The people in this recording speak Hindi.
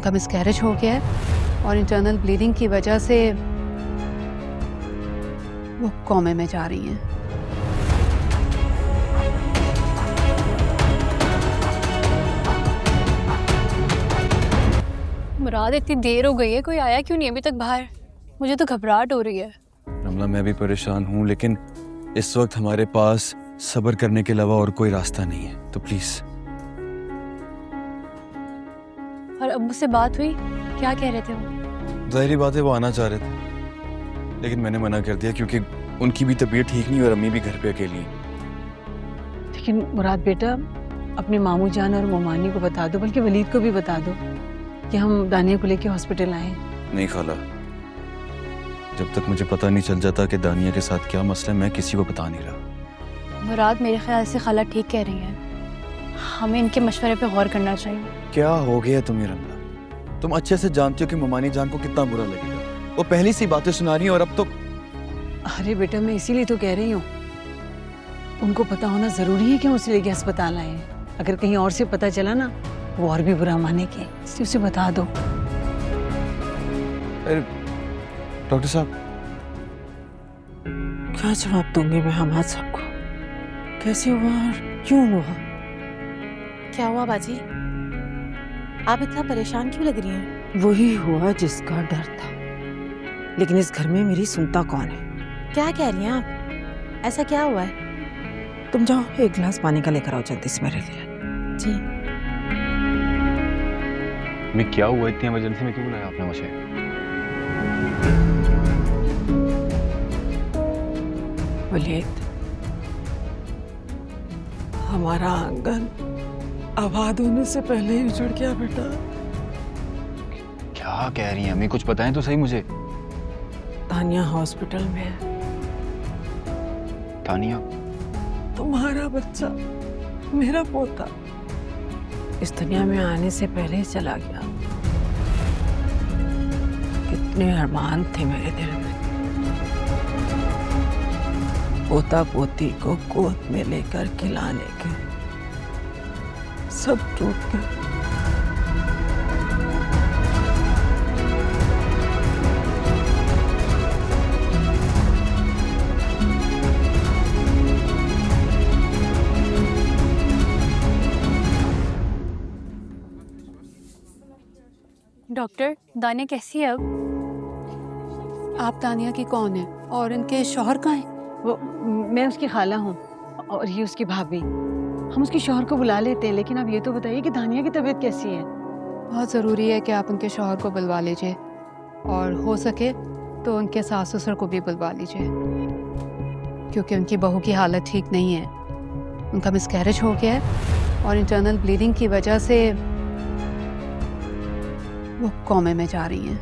उनका मिसकैरेज हो गया है और इंटरनल ब्लीडिंग की वजह से वो कोमे में जा रही हैं। मुराद, इतनी देर हो गई है, कोई आया क्यों नहीं अभी तक बाहर? मुझे तो घबराहट हो रही है। रमला, मैं भी परेशान हूँ, लेकिन इस वक्त हमारे पास सब्र करने के अलावा और कोई रास्ता नहीं है, तो प्लीज। और अब्बू से बात हुई? क्या कह रहे थे वो? जाहिर बात है वो आना चाह रहे थे, लेकिन मैंने मना कर दिया क्योंकि उनकी भी तबीयत ठीक नहीं और अम्मी भी घर पे अकेली हैं। लेकिन मुराद बेटा, अपने मामू जान और मोमानी को बता दो, बल्कि वलीद को भी बता दो कि हम दानिया को लेके हॉस्पिटल आए। नहीं खाला, जब तक मुझे पता नहीं चल जाता कि दानिया के साथ क्या मसला है, मैं किसी को बता नहीं रहा। मुराद, मेरे ख्याल से खाला ठीक कह रही है, हमें इनके मशवरे पे गौर करना चाहिए। क्या हो गया तुम्हें रमला? तुम अच्छे से जानती हो कि ममानी जान को कितना बुरा लगेगा। वो पहली सी बातें सुना रही है और अब तो। अरे बेटा, मैं इसीलिए तो कह रही हूँ, उनको पता होना जरूरी है कि हम उसे लेके अस्पताल आए हैं। अगर कहीं और से पता चला ना, वो और भी बुरा मानेगी, इसलिए उसे बता दो। अरे डॉक्टर साहब, क्या जवाब दूंगी मैं हमाद साहब को? कैसे हुआ और क्यों हुआ? क्या हुआ बाजी? आप इतना परेशान क्यों लग रही हैं? वही हुआ जिसका डर था, लेकिन इस घर में मेरी सुनता कौन है? क्या कह रही हैं आप? ऐसा क्या हुआ है? तुम जाओ, एक गिलास पानी का लेकर आओ जल्दी से मेरे लिए। जी। मैं क्या हुआ? इतनी इमरजेंसी में क्यों बुलाया आपने मुझे? वलीद, हमारा आंगन आबाद होने से पहले ही उजड़ गया बेटा। क्या कह रही हैं अम्मी? कुछ बताएं तो सही मुझे। तानिया हॉस्पिटल में है। तानिया? तुम्हारा बच्चा, मेरा पोता, इस दुनिया में आने से पहले ही चला गया। कितने अरमान थे मेरे दिल में। पोता पोती को गोद में लेकर खिलाने के, सब टूट गए। डॉक्टर, दानिया कैसी है अब? आप दानिया की कौन है और इनके शौहर कहाँ हैं? वो, मैं उसकी खाला हूँ और ये उसकी भाभी। हम उसके शौहर को बुला लेते हैं, लेकिन आप ये तो बताइए कि दानिया की तबीयत कैसी है? बहुत ज़रूरी है कि आप उनके शौहर को बुलवा लीजिए और हो सके तो उनके सास ससुर को भी बुलवा लीजिए, क्योंकि उनकी बहू की हालत ठीक नहीं है। उनका मिसकैरेज हो गया है और इंटरनल ब्लीडिंग की वजह से वो कोमे में जा रही हैं।